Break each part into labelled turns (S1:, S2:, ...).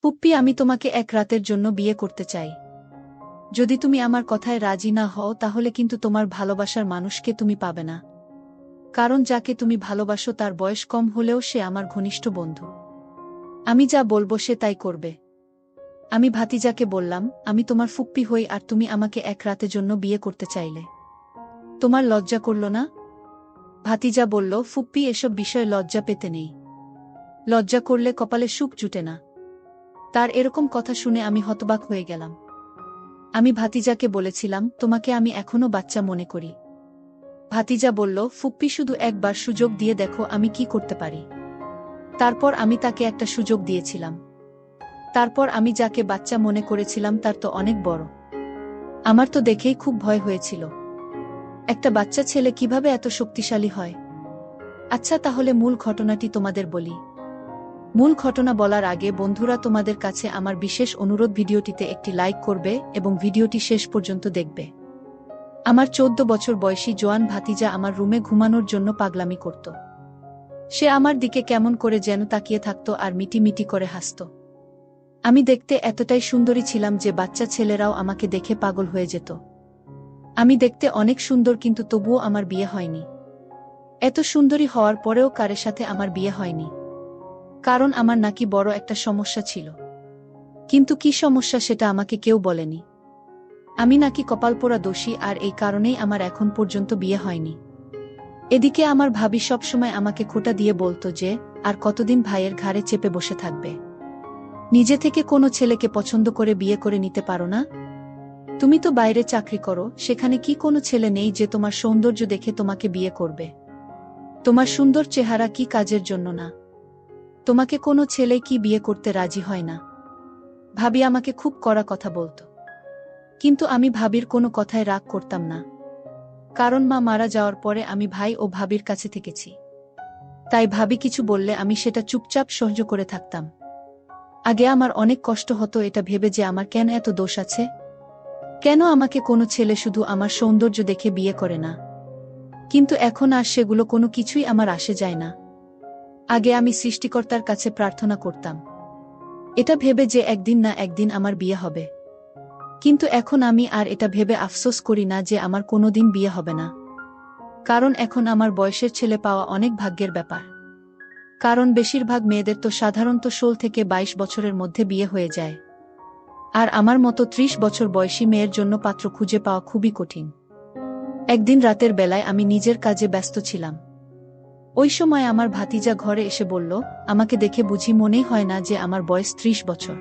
S1: পুপ্পি, আমি তোমাকে এক রাতের জন্য বিয়ে করতে চাই। যদি তুমি আমার কথায় রাজি না হও তাহলে কিন্তু তোমার ভালোবাসার মানুষকে তুমি পাবে না। কারণ যাকে তুমি ভালোবাসো তার বয়স কম হলেও সে আমার ঘনিষ্ঠ বন্ধু। আমি যা বলবো সে তাই করবে। আমি ভাতিজাকে বললাম, আমি তোমার ফুপ্পি হই আর তুমি আমাকে এক রাতের জন্য বিয়ে করতে চাইলে তোমার লজ্জা করল না? ভাতিজা বলল, ফুপ্পি, এসব বিষয়ে লজ্জা পেতে নেই। লজ্জা করলে কপালে সুখ জুটে না। তার এরকম কথা শুনে আমি হতবাক হয়ে গেলাম। আমি ভাতিজাকে বলেছিলাম, তোমাকে আমি এখনো বাচ্চা মনে করি। ভাতিজা বলল, ফুপ্পি, শুধু একবার সুযোগ দিয়ে দেখো আমি কি করতে পারি। তারপর আমি তাকে একটা সুযোগ দিয়েছিলাম। তারপর আমি যাকে বাচ্চা মনে করেছিলাম তার তো অনেক বড়। আমার তো দেখেই খুব ভয় হয়েছিল। একটা বাচ্চা ছেলে কিভাবে এত শক্তিশালী হয়? আচ্ছা, তাহলে মূল ঘটনাটি তোমাদের বলি। মূল ঘটনা বলার আগে বন্ধুরা, তোমাদের কাছে আমার বিশেষ অনুরোধ, ভিডিওটিতে একটি লাইক করবে এবং ভিডিওটি শেষ পর্যন্ত দেখবে। আমার 14 বছর বয়সী জোয়ান ভাতিজা আমার রুমে ঘুমানোর জন্য পাগলামি করত। সে আমার দিকে কেমন করে যেন তাকিয়ে থাকত আর মিটি মিটি করে হাসত। আমি দেখতে এতটাই সুন্দরী ছিলাম যে বাচ্চা ছেলেরাও আমাকে দেখে পাগল হয়ে যেত। আমি দেখতে অনেক সুন্দর, কিন্তু তবুও আমার বিয়ে হয়নি। এত সুন্দরী হওয়ার পরেও কারের সাথে আমার বিয়ে হয়নি। কারণ আমার নাকি বড় একটা সমস্যা ছিল। কিন্তু কি সমস্যা সেটা আমাকে কেউ বলেনি। আমি নাকি কপালপোড়া দোষী, আর এই কারণেই আমার এখন পর্যন্ত বিয়ে হয়নি। এদিকে আমার ভাবি সবসময় আমাকে খোঁটা দিয়ে বলতো যে, আর কতদিন ভাইয়ের ঘাড়ে চেপে বসে থাকবে? নিজে থেকে কোনো ছেলেকে পছন্দ করে বিয়ে করে নিতে পারো না? তুমি তো বাইরে চাকরি করো, সেখানে কি কোনো ছেলে নেই যে তোমার সৌন্দর্য দেখে তোমাকে বিয়ে করবে? তোমার সুন্দর চেহারা কি কাজের জন্য না? তোমাকে কোনো ছেলে কি বিয়ে করতে রাজি হয় না? ভাবি আমাকে খুব কড়া কথা বলতো। কিন্তু আমি ভাবির কোনো কথায় রাগ করতাম না। কারণ মা মারা যাওয়ার পরে আমি ভাই ও ভাবির কাছে থেকেছি। তাই ভাবি কিছু বললে আমি সেটা চুপচাপ সহ্য করে থাকতাম। আগে আমার অনেক কষ্ট হতো এটা ভেবে যে আমার কেন এত দোষ আছে। কেন আমাকে কোনো ছেলে শুধু আমার সৌন্দর্য দেখে বিয়ে করে না? কিন্তু এখন আর সেগুলো কোনো কিছুই আমার আসে যায় না। আগে আমি সৃষ্টিকর্তার কাছে প্রার্থনা করতাম, এটা ভেবে যে একদিন না একদিন আমার বিয়ে হবে। কিন্তু এখন আমি আর এটা ভেবে আফসোস করি না যে আমার কোনোদিন বিয়ে হবে না। কারণ এখন আমার বয়সের ছেলে পাওয়া অনেক ভাগ্যের ব্যাপার। কারণ বেশিরভাগ মেয়েদের তো সাধারণত 16 থেকে 22 বছরের মধ্যে বিয়ে হয়ে যায়। আর আমার মতো 30 বছর বয়সী মেয়ের জন্য পাত্র খুঁজে পাওয়া খুবই কঠিন। একদিন রাতের বেলায় আমি নিজের কাজে ব্যস্ত ছিলাম। ওই সময় আমার ভাতিজা ঘরে এসে বলল, আমাকে দেখে বুঝি মনেই হয় না যে আমার বয়স 30 বছর।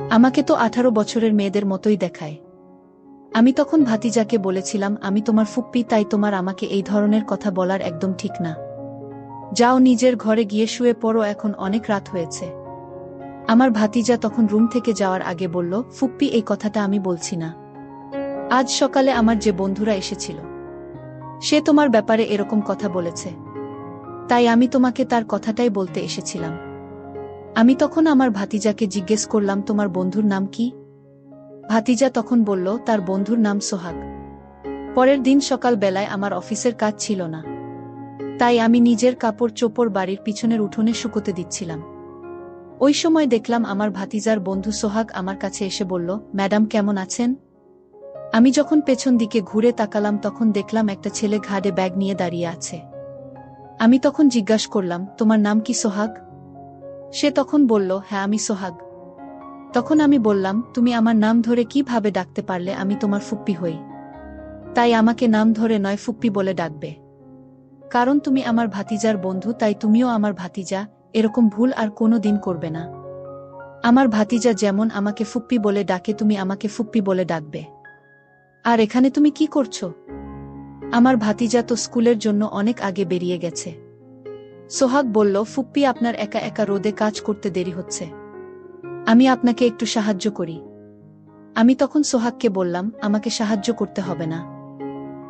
S1: আমাকে তো 18 বছরের মেয়েদের মতোই দেখায়। আমি তখন ভাতিজাকে বলেছিলাম, আমি তোমার ফুপ্পি, তাই তোমার আমাকে এই ধরনের কথা বলার একদম ঠিক না। যাও নিজের ঘরে গিয়ে শুয়ে পড়ো, এখন অনেক রাত হয়েছে। আমার ভাতিজা তখন রুম থেকে যাওয়ার আগে বলল, ফুপ্পি, এই কথাটা আমি বলছি না। আজ সকালে আমার যে বন্ধুরা এসেছিল সে তোমার ব্যাপারে এরকম কথা বলেছে। তাই আমি তোমাকে তার কথাটাই বলতে এসেছিলাম। আমি তখন আমার ভাতিজাকে জিজ্ঞেস করলাম, তোমার বন্ধুর নাম কি? ভাতিজা তখন বলল, তার বন্ধুর নাম সোহাগ। পরের দিন সকাল বেলায় আমার অফিসের কাজ ছিল না। তাই আমি নিজের কাপড় চোপড় বাড়ির পিছনের উঠোনে শুকোতে দিচ্ছিলাম। ওই সময় দেখলাম আমার ভাতিজার বন্ধু সোহাগ আমার কাছে এসে বলল, ম্যাডাম কেমন আছেন? আমি যখন পেছন দিকে ঘুরে তাকালাম তখন দেখলাম একটা ছেলে ঘাড়ে ব্যাগ নিয়ে দাঁড়িয়ে আছে। আমি তখন জিজ্ঞাসা করলাম, তোমার নাম কি সোহাগ? সে তখন বলল, হ্যাঁ আমি সোহাগ। তখন আমি বললাম, তুমি আমার নাম ধরে কিভাবে ডাকতে পারলে? আমি তোমার ফুপ্পি হই। তাই আমাকে নাম ধরে নয়, ফুপ্পি বলে ডাকবে। কারণ তুমি আমার ভাতিজার বন্ধু, তাই তুমিও আমার ভাতিজা, এরকম ভুল আর কোনো দিন করবে না। আমার ভাতিজা যেমন আমাকে ফুপ্পি বলে ডাকে, তুমি আমাকে ফুপ্পি বলে ডাকবে। আর এখানে তুমি কি করছো? আমার ভাতিজা তো স্কুলের জন্য অনেক আগে বেরিয়ে গেছে। সোহাগ বলল, ফুপ্পি, আপনার একা একা রোদে কাজ করতে দেরি হচ্ছে, আমি আপনাকে একটু সাহায্য করি। আমি তখন সোহাগকে বললাম, আমাকে সাহায্য করতে হবে না।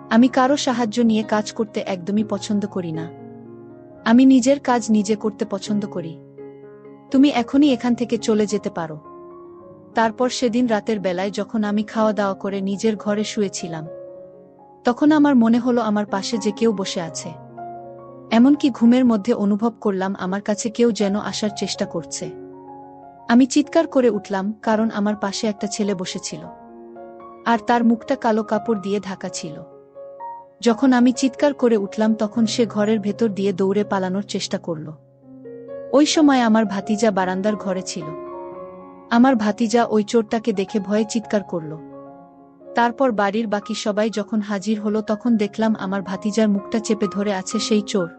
S1: আমি কারো সাহায্য নিয়ে কাজ করতে একদমই পছন্দ করি না। আমি নিজের কাজ নিজে করতে পছন্দ করি। তুমি এখনই এখান থেকে চলে যেতে পারো। তারপর সেদিন রাতের বেলায় যখন আমি খাওয়া দাওয়া করে নিজের ঘরে শুয়েছিলাম, তখন আমার মনে হলো আমার পাশে যে কেউ বসে আছে। এমনকি ঘুমের মধ্যে অনুভব করলাম আমার কাছে কেউ যেন আসার চেষ্টা করছে। আমি চিৎকার করে উঠলাম, কারণ আমার পাশে একটা ছেলে বসেছিল আর তার মুখটা কালো কাপড় দিয়ে ঢাকা ছিল। যখন আমি চিৎকার করে উঠলাম তখন সে ঘরের ভেতর দিয়ে দৌড়ে পালানোর চেষ্টা করল। ওই সময় আমার ভাতিজা বারান্দার ঘরে ছিল। আমার ভাতিজা ওই চোরটাকে দেখে ভয়ে চিৎকার করল। তারপর বাড়ির বাকি সবাই যখন হাজির হলো তখন দেখলাম আমার ভাতিজার মুখটা চেপে ধরে আছে সেই চোর।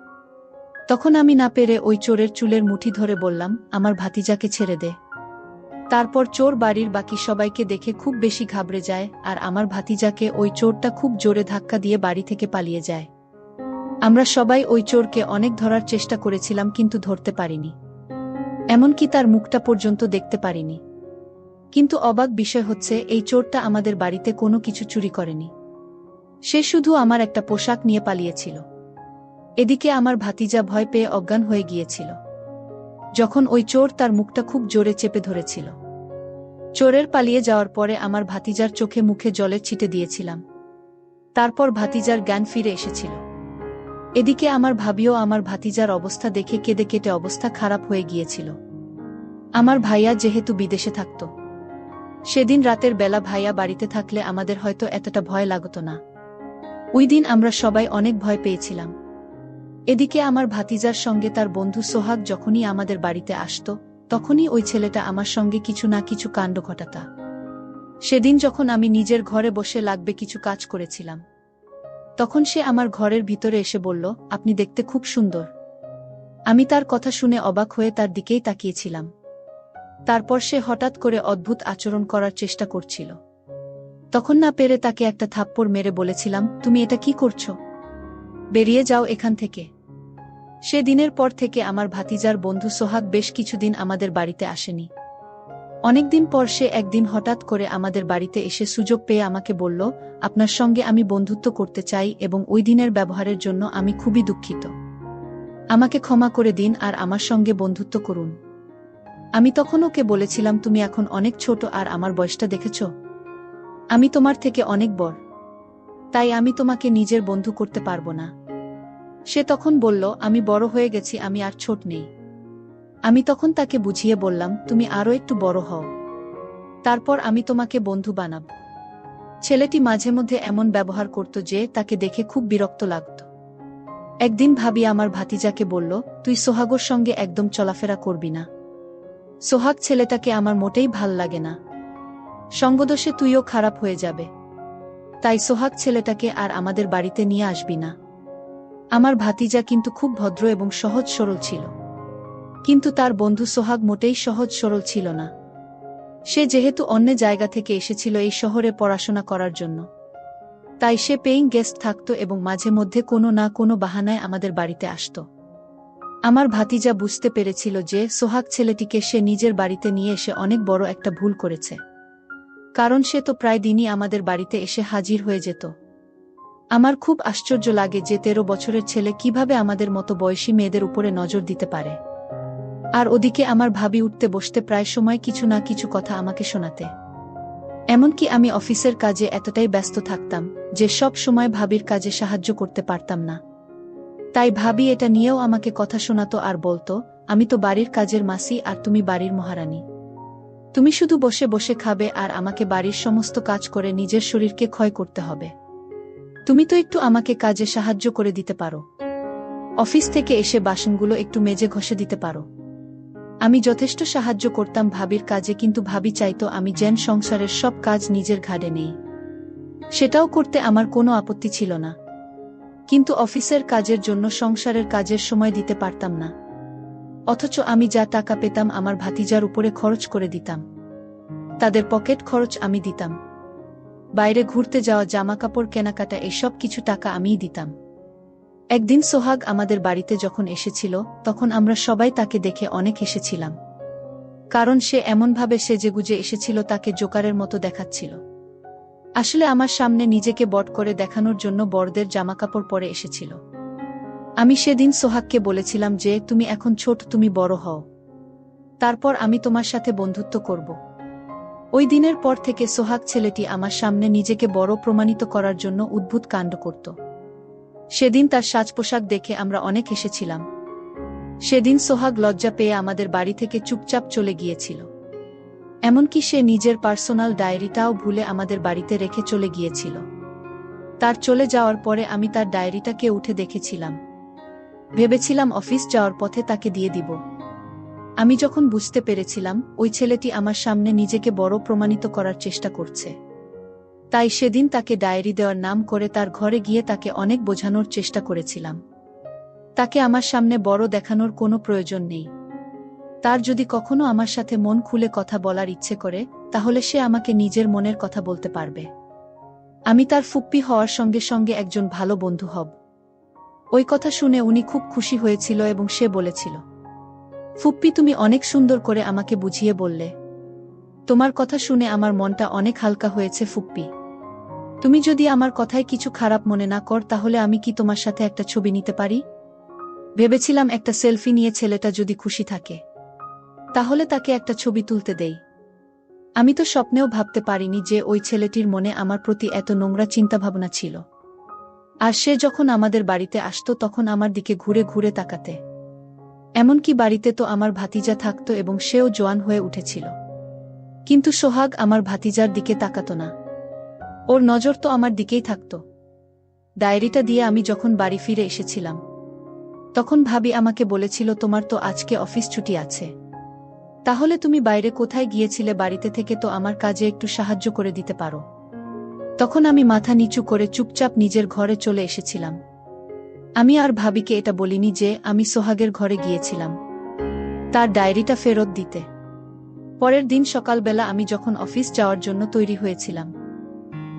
S1: তখন আমি না পেরে ওই চোরের চুলের মুঠি ধরে বললাম, আমার ভাতিজাকে ছেড়ে দে। তারপর চোর বাড়ির বাকি সবাইকে দেখে খুব বেশি ঘাবড়ে যায় আর আমার ভাতিজাকে ওই চোরটা খুব জোরে ধাক্কা দিয়ে বাড়ি থেকে পালিয়ে যায়। আমরা সবাই ওই চোরকে অনেক ধরার চেষ্টা করেছিলাম কিন্তু ধরতে পারিনি, এমনকি তার মুখটা পর্যন্ত দেখতে পারিনি। কিন্তু অবাক বিষয় হচ্ছে এই চোরটা আমাদের বাড়িতে কোনো কিছু চুরি করেনি। সে শুধু আমার একটা পোশাক নিয়ে পালিয়েছিল। এদিকে আমার ভাতিজা ভয় পেয়ে অজ্ঞান হয়ে গিয়েছিল যখন ওই চোর তার মুখটা খুব জোরে চেপে ধরেছিল। চোরের পালিয়ে যাওয়ার পরে আমার ভাতিজার চোখে মুখে জলের ছিটে দিয়েছিলাম। তারপর ভাতিজার জ্ঞান ফিরে এসেছিল। এদিকে আমার ভাবিও আমার ভাতিজার অবস্থা দেখে কেঁদে কেটে অবস্থা খারাপ হয়ে গিয়েছিল। আমার ভাইয়া যেহেতু বিদেশে থাকত, সেদিন রাতের বেলা ভাইয়া বাড়িতে থাকলে আমাদের হয়তো এতটা ভয় লাগতো না। ওই দিন আমরা সবাই অনেক ভয় পেয়েছিলাম। এদিকে আমার ভাতিজার সঙ্গে তার বন্ধু সোহাগ যখনই আমাদের বাড়িতে আসত তখনই ওই ছেলেটা আমার সঙ্গে কিছু না কিছু কাণ্ড ঘটাতা। সেদিন যখন আমি নিজের ঘরে বসে লাগবে কিছু কাজ করেছিলাম, তখন সে আমার ঘরের ভিতরে এসে বলল, আপনি দেখতে খুব সুন্দর। আমি তার কথা শুনে অবাক হয়ে তার দিকেই তাকিয়েছিলাম। তারপর সে হঠাৎ করে অদ্ভুত আচরণ করার চেষ্টা করছিল। তখন না পেরে তাকে একটা থাপ্পড় মেরে বলেছিলাম, তুমি এটা কি করছো? বেরিয়ে যাও এখান থেকে। সে দিনের পর থেকে আমার ভাতিজার বন্ধু সোহাগ বেশ কিছুদিন আমাদের বাড়িতে আসেনি। অনেকদিন পর সে একদিন হঠাৎ করে আমাদের বাড়িতে এসে সুযোগ পেয়ে আমাকে বলল, আপনার সঙ্গে আমি বন্ধুত্ব করতে চাই এবং ওই দিনের ব্যবহারের জন্য আমি খুবই দুঃখিত। আমাকে ক্ষমা করে দিন আর আমার সঙ্গে বন্ধুত্ব করুন। আমি তখন ওকে বলেছিলাম, তুমি এখন অনেক ছোট আর আমার বয়সটা দেখেছ? আমি তোমার থেকে অনেক বড়, তাই আমি তোমাকে নিজের বন্ধু করতে পারবো না। সে তখন বলল, আমি বড় হয়ে গেছি, আমি আর ছোট নেই। আমি তখন তাকে বুঝিয়ে বললাম, তুমি আরও একটু বড় হও, তারপর আমি তোমাকে বন্ধু বানাব। ছেলেটি মাঝে মধ্যে এমন ব্যবহার করত যে তাকে দেখে খুব বিরক্ত লাগত। একদিন ভাবি আমার ভাতিজাকে বলল, তুই সোহাগর সঙ্গে একদম চলাফেরা করবি না। সোহাগ ছেলেটাকে আমার মোটেই ভাল লাগে না, সঙ্গদোষে তুইও খারাপ হয়ে যাবে, তাই সোহাগ ছেলেটাকে আর আমাদের বাড়িতে নিয়ে আসবি না। আমার ভাতিজা কিন্তু খুব ভদ্র এবং সহজ সরল ছিল, কিন্তু তার বন্ধু সোহাগ মোটেই সহজ সরল ছিল না। সে যেহেতু অন্য জায়গা থেকে এসেছিল এই শহরে পড়াশোনা করার জন্য, তাই সে পেইং গেস্ট থাকত এবং মাঝে মধ্যে কোনো না কোনো বাহানায় আমাদের বাড়িতে আসত। আমার ভাতিজা বুঝতে পেরেছিল যে সোহাগ ছেলেটিকে সে নিজের বাড়িতে নিয়ে এসে অনেক বড় একটা ভুল করেছে, কারণ সে তো প্রায় দিনই আমাদের বাড়িতে এসে হাজির হয়ে যেত। আমার খুব আশ্চর্য লাগে যে 13 বছরের ছেলে কিভাবে আমাদের মতো বয়সী মেয়েদের উপরে নজর দিতে পারে। আর ওদিকে আমার ভাবি উঠতে বসতে প্রায় সময় কিছু না কিছু কথা আমাকে শোনাতে। এমনকি আমি অফিসের কাজে এতটাই ব্যস্ত থাকতাম যে সব সময় ভাবির কাজে সাহায্য করতে পারতাম না। তাই ভাবি এটা নিয়েও আমাকে কথা শোনাতো আর বলতো, আমি তো বাড়ির কাজের মাসি আর তুমি বাড়ির মহারানী। তুমি শুধু বসে বসে খাবে আর আমাকে বাড়ির সমস্ত কাজ করে নিজের শরীরকে ক্ষয় করতে হবে। তুমি তো একটু আমাকে কাজে সাহায্য করে দিতে পারো। অফিস থেকে এসে বাসনগুলো একটু মেজে ঘষে দিতে পারো। আমি যথেষ্ট সাহায্য করতাম ভাবির কাজে, কিন্তু ভাবি চাইতো আমি যেন সংসারের সব কাজ নিজের ঘাড়ে নেই। সেটাও করতে আমার কোনো আপত্তি ছিল না, কিন্তু অফিসের কাজের জন্য সংসারের কাজের সময় দিতে পারতাম না। অথচ আমি যা টাকা পেতাম আমার ভাতিজার উপরে খরচ করে দিতাম। তাদের পকেট খরচ আমি দিতাম, বাইরে ঘুরতে যাওয়া, জামাকাপড় কেনাকাটা, এসব কিছু টাকা আমিই দিতাম। একদিন সোহাগ আমাদের বাড়িতে যখন এসেছিল তখন আমরা সবাই তাকে দেখে অনেক হেসেছিলাম, কারণ সে এমনভাবে সেজেগুজে এসেছিল তাকে জোকারের মতো দেখাচ্ছিল। আসলে আমার সামনে নিজেকে বট করে দেখানোর জন্য বড়দের জামাকাপড় পরে এসেছিল। আমি সেদিন সোহাগকে বলেছিলাম যে তুমি এখন ছোট, তুমি বড় হও, তারপর আমি তোমার সাথে বন্ধুত্ব করব। ওই দিনের পর থেকে সোহাগ ছেলেটি আমার সামনে নিজেকে বড় প্রমাণিত করার জন্য উদ্ভুত কাণ্ড করত। সেদিন তার সাজ পোশাক দেখে আমরা অনেক হেসেছিলাম। সেদিন সোহাগ লজ্জা পেয়ে আমাদের বাড়ি থেকে চুপচাপ চলে গিয়েছিল। এমনকি সে নিজের পার্সোনাল ডায়েরিটাও ভুলে আমাদের বাড়িতে রেখে চলে গিয়েছিল। তার চলে যাওয়ার পরে আমি তার ডায়েরিটাকে উঠে দেখেছিলাম। ভেবেছিলাম অফিস যাওয়ার পথে তাকে দিয়ে দিব। আমি যখন বুঝতে পেরেছিলাম ওই ছেলেটি আমার সামনে নিজেকে বড় প্রমাণিত করার চেষ্টা করছে, তাই সেদিন তাকে ডায়েরি দেওয়ার নাম করে তার ঘরে গিয়ে তাকে অনেক বোঝানোর চেষ্টা করেছিলাম। তাকে আমার সামনে বড় দেখানোর কোনো প্রয়োজন নেই। তার যদি কখনো আমার সাথে মন খুলে কথা বলার ইচ্ছে করে, তাহলে সে আমাকে নিজের মনের কথা বলতে পারবে। আমি তার ফুপ্পি হওয়ার সঙ্গে সঙ্গে একজন ভালো বন্ধু হব। ওই কথা শুনে উনি খুব খুশি হয়েছিল এবং সে বলেছিল, ফুপ্পি তুমি অনেক সুন্দর করে আমাকে বুঝিয়ে বললে। তোমার কথা শুনে আমার মনটা অনেক হালকা হয়েছে ফুপ্পি। তুমি যদি আমার কথায় কিছু খারাপ মনে না কর, তাহলে আমি কি তোমার সাথে একটা ছবি নিতে পারি? ভেবেছিলাম একটা সেলফি নিয়ে ছেলেটা যদি খুশি থাকে, তাহলে তাকে একটা ছবি তুলতে দেই। আমি তো স্বপ্নেও ভাবতে পারিনি যে ওই ছেলেটির মনে আমার প্রতি এত নোংরা চিন্তাভাবনা ছিল। আর সে যখন আমাদের বাড়িতে আসতো তখন আমার দিকে ঘুরে ঘুরে তাকাতে। এমনকি বাড়িতে তো আমার ভাতিজা থাকতো এবং সেও জোয়ান হয়ে উঠেছিল, কিন্তু সোহাগ আমার ভাতিজার দিকে তাকাতো না। ওর নজর তো আমার দিকেই থাকত। ডায়েরিটা দিয়ে আমি যখন বাড়ি ফিরে এসেছিলাম, তখন ভাবি আমাকে বলেছিল, তোমার তো আজকে অফিস ছুটি আছে, তাহলে তুমি বাইরে কোথায় গিয়েছিলে? বাড়িতে থেকে তো আমার কাজে একটু সাহায্য করে দিতে পারো। তখন আমি মাথা নিচু করে চুপচাপ নিজের ঘরে চলে এসেছিলাম। আমি আর ভাবিকে এটা বলিনি যে আমি সোহাগের ঘরে গিয়েছিলাম তার ডায়েরিটা ফেরত দিতে। পরের দিন সকালবেলা আমি যখন অফিস যাওয়ার জন্য তৈরি হয়েছিলাম,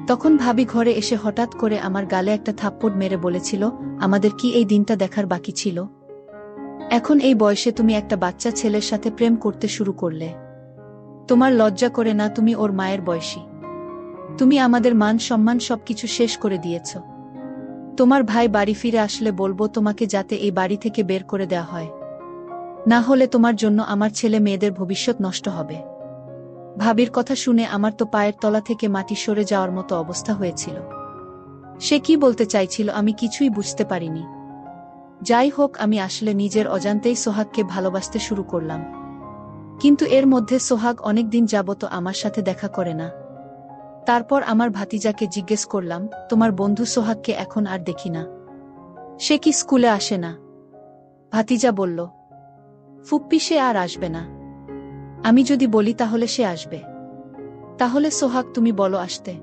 S1: তখন ভাবি ঘরে এসে হঠাৎ করে আমার গালে একটা থাপ্পড় মেরে বলেছিল, আমাদের কি এই দিনটা দেখার বাকি ছিল? এখন এই বয়সে তুমি একটা বাচ্চা ছেলের সাথে প্রেম করতে শুরু করলে। তোমার লজ্জা করে না? তুমি ওর মায়ের বয়সী। তুমি আমাদের মান সম্মান সবকিছু শেষ করে দিয়েছ। তোমার ভাই বাড়ি ফিরে আসলে বলবো তোমাকে যাতে এই বাড়ি থেকে বের করে দেওয়া হয়, না হলে তোমার জন্য আমার ছেলে মেয়েদের ভবিষ্যৎ নষ্ট হবে। ভাবির কথা শুনে আমার তো পায়ের তলা থেকে মাটি সরে যাওয়ার মতো অবস্থা হয়েছিল। সে কি বলতে চাইছিল আমি কিছুই বুঝতে পারিনি। যাই হোক, আমি আসলে নিজের অজান্তেই সোহাগকে ভালোবাসতে শুরু করলাম। কিন্তু এর মধ্যে সোহাগ অনেকদিন যাবত আমার সাথে দেখা করে না। তারপর আমার ভাতিজাকে জিজ্ঞেস করলাম, তোমার বন্ধু সোহাগকে এখন আর দেখি না, সে কি স্কুলে আসে না? ভাতিজা বলল, ফুপ্পি সে আর আসবে না। আমি যদি বলি তাহলে সে আসবে। তাহলে সোহাগ তুমি বলো আসতে।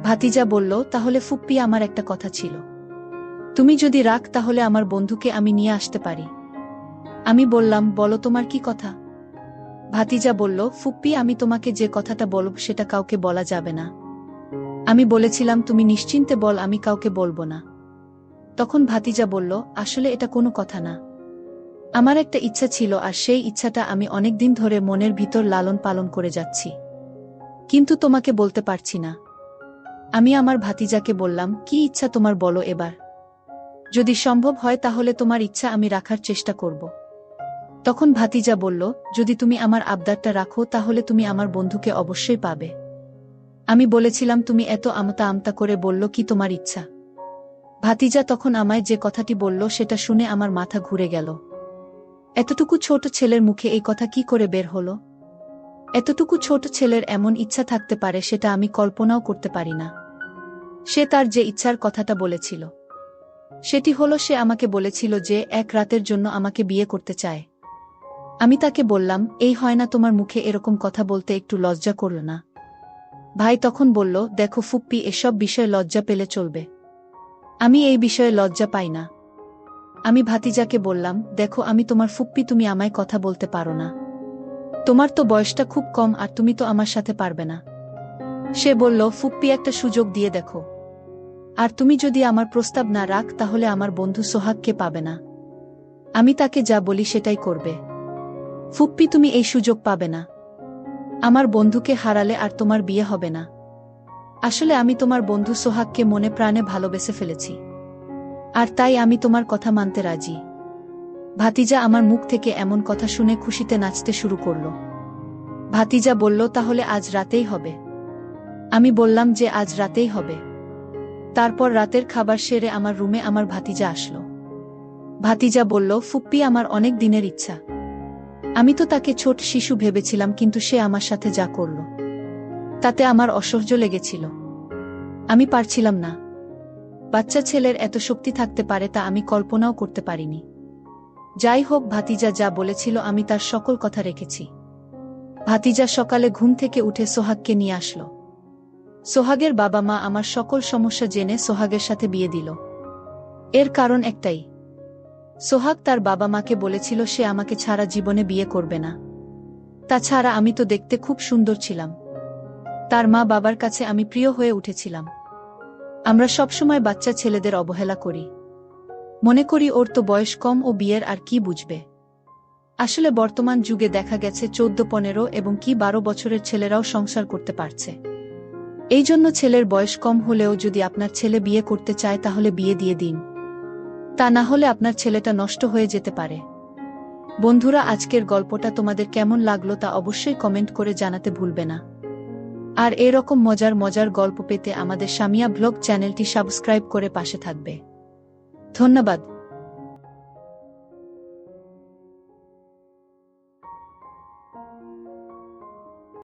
S1: ভাতিজা বলল, তাহলে ফুপ্পি আমার একটা কথা ছিল, তুমি যদি রাখ তাহলে আমার বন্ধুকে আমি নিয়ে আসতে পারি। আমি বললাম, বলো তোমার কি কথা? ভাতিজা বলল, ফুপ্পি আমি তোমাকে যে কথাটা বলব সেটা কাউকে বলা যাবে না। আমি বলেছিলাম তুমি নিশ্চিন্তে বল, আমি কাউকে বলবো না। তখন ভাতিজা বলল, আসলে এটা কোনো কথা না। আমার একটা ইচ্ছা ছিল আর সেই ইচ্ছাটা আমি অনেকদিন ধরে মনের ভিতর লালন পালন করে যাচ্ছি, কিন্তু তোমাকে বলতে পারছি না। আমি আমার ভাতিজাকে বললাম, কি ইচ্ছা তোমার বলো এবার। যদি সম্ভব হয় তাহলে তোমার ইচ্ছা আমি রাখার চেষ্টা করব। তখন ভাতিজা বলল, যদি তুমি আমার আবদারটা রাখো তাহলে তুমি আমার বন্ধুকে অবশ্যই পাবে। আমি বলেছিলাম, তুমি এত আমতা আমতা করে বলল কি তোমার ইচ্ছা? ভাতিজা তখন আমায় যে কথাটি বলল সেটা শুনে আমার মাথা ঘুরে গেল। এতটুকু ছোট ছেলের মুখে এই কথা কি করে বের হলো? এতটুকু ছোট ছেলের এমন ইচ্ছা থাকতে পারে সেটা আমি কল্পনাও করতে পারি না। সে তার যে ইচ্ছার কথাটা বলেছিল, সেটি হলো সে আমাকে বলেছিল যে এক রাতের জন্য আমাকে বিয়ে করতে চায়। আমি তাকে বললাম, এই হয় না, তোমার মুখে এরকম কথা বলতে একটু লজ্জা করল না? ভাই তখন বলল, দেখো ফুপ্পি, এসব বিষয়ে লজ্জা পেলে চলবে। আমি এই বিষয়ে লজ্জা পাই না। আমি ভাতিজাকে বললাম, দেখো আমি তোমার ফুপ্পি, তুমি আমায় কথা বলতে পারো না। তোমার তো বয়সটা খুব কম আর তুমি তো আমার সাথে পারবে না। সে বলল, ফুপ্পি একটা সুযোগ দিয়ে দেখো। আর তুমি যদি আমার প্রস্তাব না রাখ তাহলে আমার বন্ধু সোহাগকে পাবে না। আমি তাকে যা বলি সেটাই করবে। ফুপ্পি তুমি এই সুযোগ পাবে না। আমার বন্ধুকে হারালে আর তোমার বিয়ে হবে না। আসলে আমি তোমার বন্ধু সোহাগকে মনে প্রাণে ভালোবেসে ফেলেছি, আর তাই আমি তোমার কথা মানতে রাজি। ভাতিজা আমার মুখ থেকে এমন কথা শুনে খুশিতে নাচতে শুরু করল। ভাতিজা বলল, তাহলে আজ রাতেই হবে। আমি বললাম যে আজ রাতেই হবে। তারপর রাতের খাবার সেরে আমার রুমে আমার ভাতিজা আসলো। ভাতিজা বলল, ফুপ্পি আমার অনেক দিনের ইচ্ছা, আমি তো তাকে ছোট শিশু ভেবেছিলাম, কিন্তু সে আমার সাথে যা করল তাতে আমার অসহ্য লেগেছিল। আমি পারছিলাম না। বাচ্চা ছেলের এত শক্তি থাকতে পারে তা আমি কল্পনাও করতে পারিনি। যাই হোক, ভাতিজা যা বলেছিল আমি তার সকল কথা রেখেছি। ভাতিজা সকালে ঘুম থেকে উঠে সোহাগকে নিয়ে আসলো। সোহাগের বাবা মা আমার সকল সমস্যা জেনে সোহাগের সাথে বিয়ে দিল। এর কারণ একটাই, সোহাগ তার বাবা মাকে বলেছিল সে আমাকে ছাড়া জীবনে বিয়ে করবে না। তাছাড়া আমি তো দেখতে খুব সুন্দর ছিলাম। তার মা বাবার কাছে আমি প্রিয় হয়ে উঠেছিলাম। আমরা সবসময় বাচ্চা ছেলেদের অবহেলা করি, মনে করি ওর তো বয়স কম, ও বিয়ের আর কি বুঝবে। আসলে বর্তমান যুগে দেখা গেছে 14-15 এবং কি 12 বছরের ছেলেরাও সংসার করতে পারছে। এই জন্য ছেলের বয়স কম হলেও যদি আপনার ছেলে বিয়ে করতে চায় তাহলে বিয়ে দিয়ে দিন, তা না হলে আপনার ছেলেটা নষ্ট হয়ে যেতে পারে। বন্ধুরা, আজকের গল্পটা তোমাদের কেমন লাগলো তা অবশ্যই কমেন্ট করে জানাতে ভুলবে না। আর এরকম মজার মজার গল্প পেতে আমাদের সামিয়া ব্লগ চ্যানেলটি সাবস্ক্রাইব করে পাশে থাকবে। ধন্যবাদ।